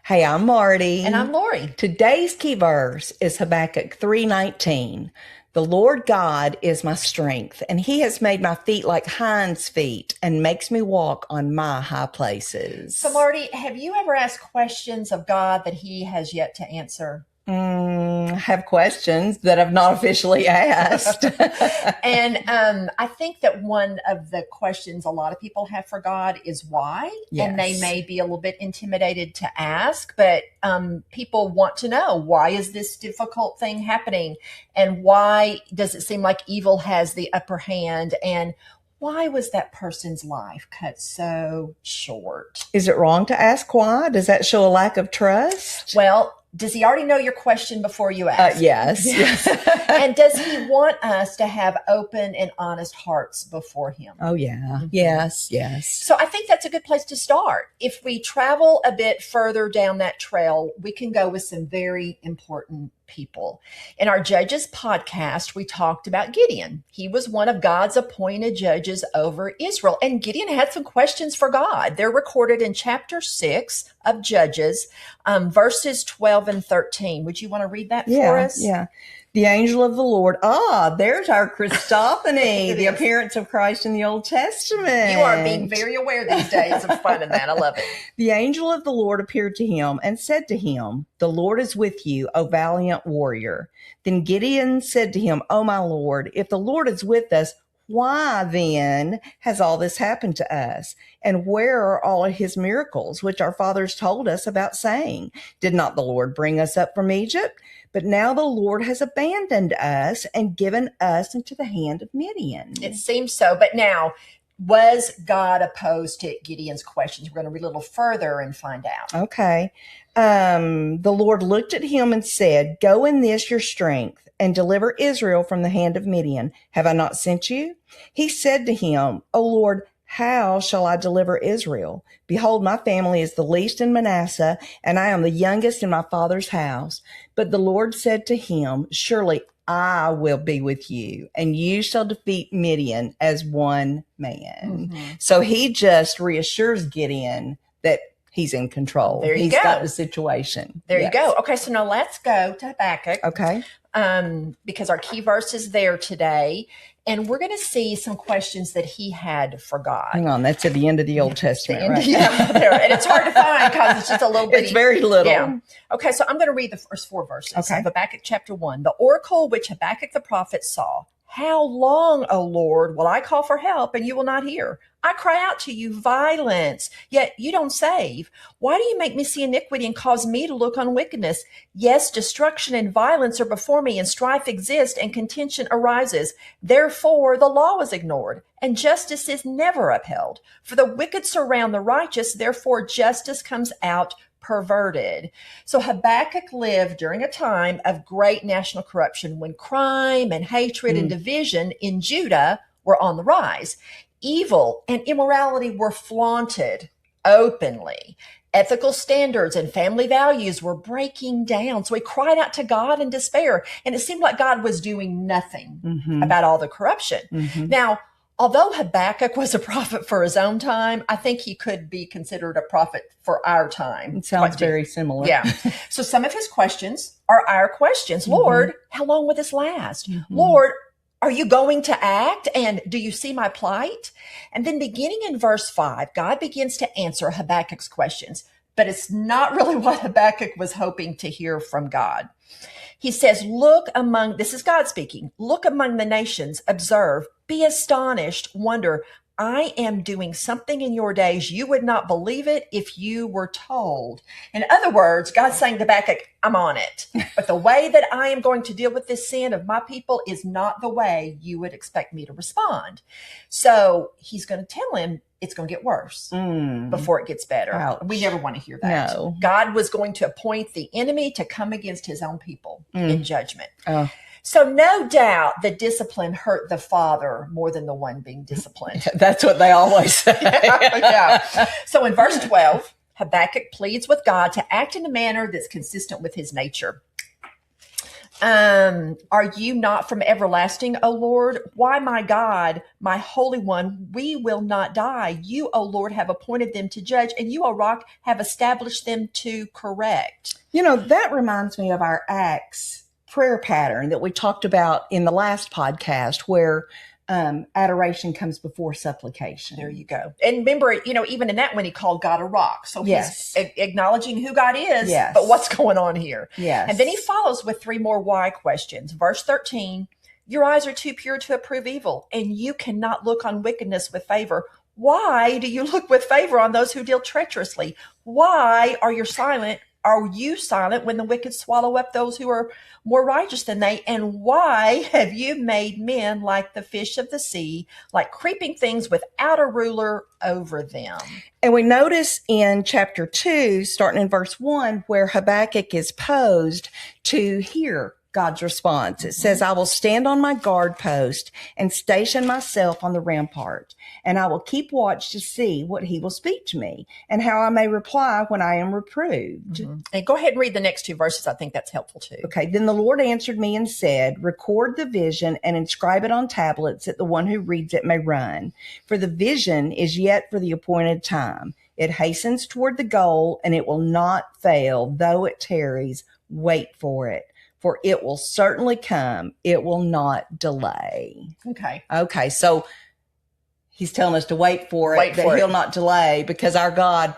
Hey, I'm Marty. And I'm Lori. Today's key verse is Habakkuk 3:19. The Lord God is my strength, and he has made my feet like hinds' feet and makes me walk on my high places. So, Marty, have you ever asked questions of God that he has yet to answer? Have questions that I've not officially asked. And I think that one of the questions a lot of people have for God is why. Yes. And they may be a little bit intimidated to ask, but people want to know, why is this difficult thing happening? And why does it seem like evil has the upper hand? And why was that person's life cut so short? Is it wrong to ask why? Does that show a lack of trust? Well, does he already know your question before you ask? Yes. And does he want us to have open and honest hearts before him? Oh, yeah. Mm-hmm. Yes. So I think that's a good place to start. If we travel a bit further down that trail, we can go with some very important people. In our Judges podcast, we talked about Gideon. He was one of God's appointed judges over Israel. And Gideon had some questions for God. They're recorded in chapter 6 of Judges, verses 12 and 13. Would you want to read that for us? Yeah. The angel of the Lord. There's our Christophany, the appearance of Christ in the Old Testament. You are being very aware these days of finding that. I love it. The angel of the Lord appeared to him and said to him, "The Lord is with you, O valiant warrior." Then Gideon said to him, "O my Lord, if the Lord is with us, why then has all this happened to us? And where are all of his miracles, which our fathers told us about, saying, did not the Lord bring us up from Egypt? But now the Lord has abandoned us and given us into the hand of Midian." It seems so. But now, was God opposed to Gideon's questions? We're going to read a little further and find out. Okay. The Lord looked at him and said, "Go in this your strength and deliver Israel from the hand of Midian. Have I not sent you?" He said to him, "O Lord, how shall I deliver Israel? Behold, my family is the least in Manasseh, and I am the youngest in my father's house." But the Lord said to him, "Surely I will be with you, and you shall defeat Midian as one man." Mm-hmm. So he just reassures Gideon that he's in control. There you He's go. got the situation. There Yes. you go. Okay, so now let's go to Habakkuk. Okay. Because our key verse is there today. And we're going to see some questions that he had for God. Hang on. That's at the end of the Old Testament, right? Yeah, there. And it's hard to find because it's just a little bit. It's very little. Yeah. Okay, so I'm going to read the first 4 verses of Okay. Habakkuk chapter 1. The oracle which Habakkuk the prophet saw. How long, O Lord, will I call for help and you will not hear? I cry out to you violence, yet you don't save. Why do you make me see iniquity and cause me to look on wickedness? Yes, destruction and violence are before me, and strife exists, and contention arises. Therefore, the law is ignored, and justice is never upheld. For the wicked surround the righteous, therefore justice comes out perverted. So Habakkuk lived during a time of great national corruption when crime and hatred and division in Judah were on the rise. Evil and immorality were flaunted openly. Ethical standards and family values were breaking down. So he cried out to God in despair, and it seemed like God was doing nothing about all the corruption. Now, although Habakkuk was a prophet for his own time, I think he could be considered a prophet for our time. It sounds very similar. Yeah. So some of his questions are our questions. Lord, how long will this last? Lord, are you going to act? And do you see my plight? And then beginning in verse 5, God begins to answer Habakkuk's questions, but it's not really what Habakkuk was hoping to hear from God. He says, this is God speaking, look among the nations, observe, be astonished, wonder. I am doing something in your days. You would not believe it if you were told. In other words, God's saying to Habakkuk, I'm on it. But the way that I am going to deal with this sin of my people is not the way you would expect me to respond. So he's going to tell him it's going to get worse before it gets better. Ouch. We never want to hear that. No. God was going to appoint the enemy to come against his own people in judgment. Oh. So no doubt the discipline hurt the father more than the one being disciplined. That's what they always say. Yeah. So in verse 12, Habakkuk pleads with God to act in a manner that's consistent with his nature. Are you not from everlasting, O Lord? Why, my God, my Holy One, we will not die. You, O Lord, have appointed them to judge, and you, O Rock, have established them to correct. That reminds me of our Acts prayer pattern that we talked about in the last podcast, where adoration comes before supplication. There you go. And remember, even in that one, he called God a rock. So Yes. he's acknowledging who God is, Yes. but what's going on here? Yes. And then he follows with 3 more why questions. Verse 13, your eyes are too pure to approve evil, and you cannot look on wickedness with favor. Why do you look with favor on those who deal treacherously? Why are you silent? Are you silent when the wicked swallow up those who are more righteous than they? And why have you made men like the fish of the sea, like creeping things without a ruler over them? And we notice in chapter 2, starting in verse 1, where Habakkuk is posed to hear God's response. It says, I will stand on my guard post and station myself on the rampart, and I will keep watch to see what he will speak to me and how I may reply when I am reproved. And go ahead and read the next 2 verses. I think that's helpful too. Okay. Then the Lord answered me and said, record the vision and inscribe it on tablets that the one who reads it may run. For the vision is yet for the appointed time. It hastens toward the goal, and it will not fail. Though it tarries, wait for it. For it will certainly come. It will not delay. Okay. So he's telling us to wait for it, that he'll not delay, because our God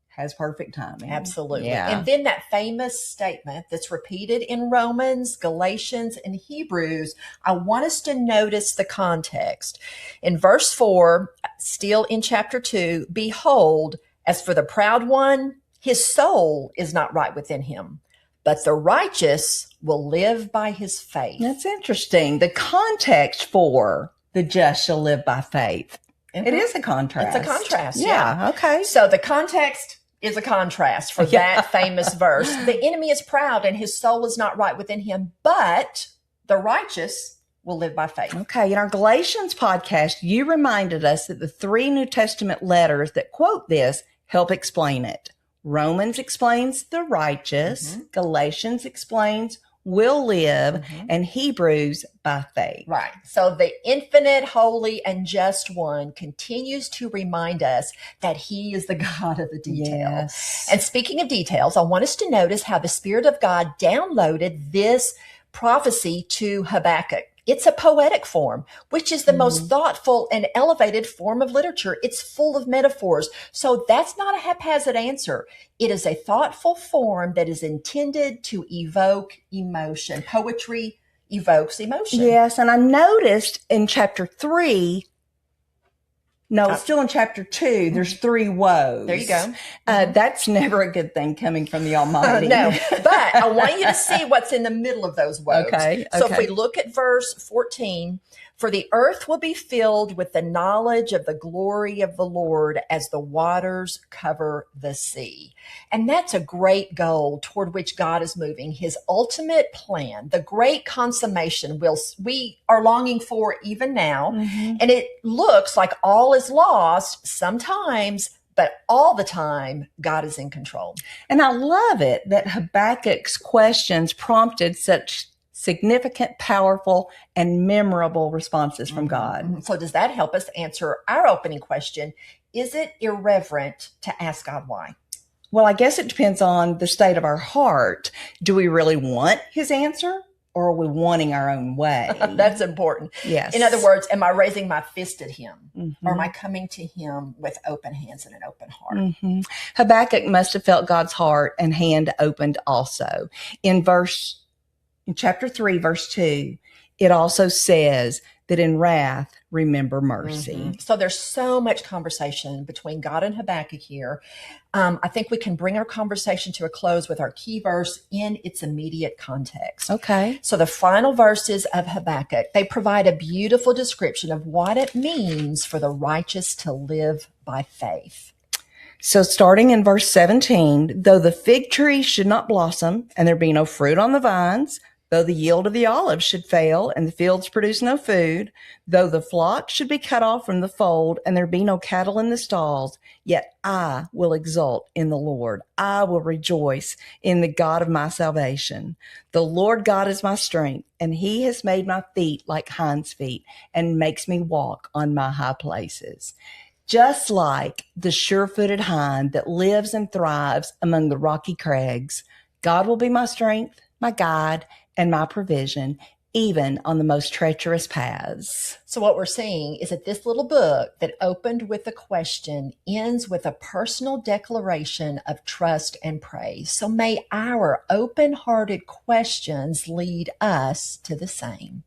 has perfect timing. Absolutely. Yeah. And then that famous statement that's repeated in Romans, Galatians, and Hebrews, I want us to notice the context. In verse 4, still in chapter 2, behold, as for the proud one, his soul is not right within him, but the righteous will live by his faith. That's interesting. The context for the just shall live by faith. It is a contrast. It's a contrast. Yeah. Okay. So the context is a contrast for that famous verse. The enemy is proud and his soul is not right within him, but the righteous will live by faith. Okay. In our Galatians podcast, you reminded us that the 3 New Testament letters that quote this help explain it. Romans explains the righteous. Galatians explains will live, and Hebrews by faith. Right. So the infinite, holy, and just one continues to remind us that he is the God of the detail. Yes. And speaking of details, I want us to notice how the Spirit of God downloaded this prophecy to Habakkuk. It's a poetic form, which is the most thoughtful and elevated form of literature. It's full of metaphors. So that's not a haphazard answer. It is a thoughtful form that is intended to evoke emotion. Poetry evokes emotion. Yes. And I noticed in chapter 3, no, it's still in chapter 2, there's 3 woes. There you go. That's never a good thing coming from the Almighty. No, but I want you to see what's in the middle of those woes. Okay. So if we look at verse 14, for the earth will be filled with the knowledge of the glory of the Lord as the waters cover the sea. And that's a great goal toward which God is moving. His ultimate plan, the great consummation we are longing for even now. And it looks like all is lost sometimes, but all the time, God is in control. And I love it that Habakkuk's questions prompted such significant, powerful, and memorable responses from God. So does that help us answer our opening question? Is it irreverent to ask God why? Well, I guess it depends on the state of our heart. Do we really want his answer, or are we wanting our own way? That's important. Yes. In other words, am I raising my fist at him? Or am I coming to him with open hands and an open heart? Habakkuk must have felt God's heart and hand opened also. In chapter 3, verse 2, it also says that in wrath, remember mercy. So there's so much conversation between God and Habakkuk here. I think we can bring our conversation to a close with our key verse in its immediate context. Okay. So the final verses of Habakkuk, they provide a beautiful description of what it means for the righteous to live by faith. So starting in verse 17, though the fig tree should not blossom and there be no fruit on the vines, Though the yield of the olive should fail and the fields produce no food, though the flock should be cut off from the fold and there be no cattle in the stalls, yet I will exult in the Lord. I will rejoice in the God of my salvation. The Lord God is my strength, and he has made my feet like hinds' feet and makes me walk on my high places. Just like the sure-footed hind that lives and thrives among the rocky crags, God will be my strength, my guide, and my provision, even on the most treacherous paths. So what we're seeing is that this little book that opened with a question ends with a personal declaration of trust and praise. So may our open-hearted questions lead us to the same.